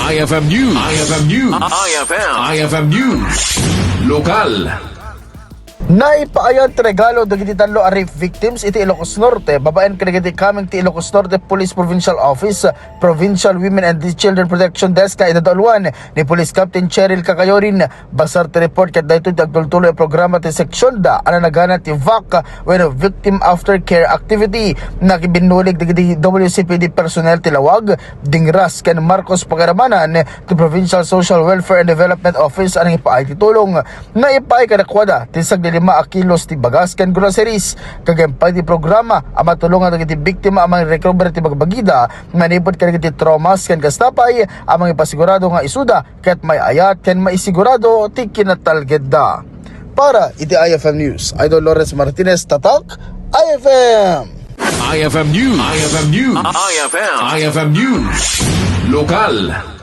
IFM News. IFM News. IFM News. Lokal. Naipaayon ti regalo dagiti tanlo a rape victims iti Ilocos Norte. Babaen kadagiti kaming ti Ilocos Norte Police Provincial Office, Provincial Women and Children Protection Desk ka idadalwan ni Police Captain Cheryl Kakayorin. Basar ti report kat daytoy dagtultuloy programa ti seksyon da ana nagana ti VAC when victim aftercare activity nakibinulig dagiti WCPD personnel ti Lawag, Dingras ken Marcos Pagaramanan ti Provincial Social Welfare and Development Office anang ipaay ti tulong. Naipaay kadakwada ti sagdili 5 kilos ti bagas ken groceries kagampay ti programa ang matulungan dagiti biktima amang recovery ti bagbagida manipod kadagiti traumas ken kastapay amang ipasigurado nga isuda ket may ayat ken maisigurado ti kinatalgedda. Para iti IFM News, Idol Lawrence Martinez, Tatak, IFM. IFM News. IFM News. IFM News. Lokal.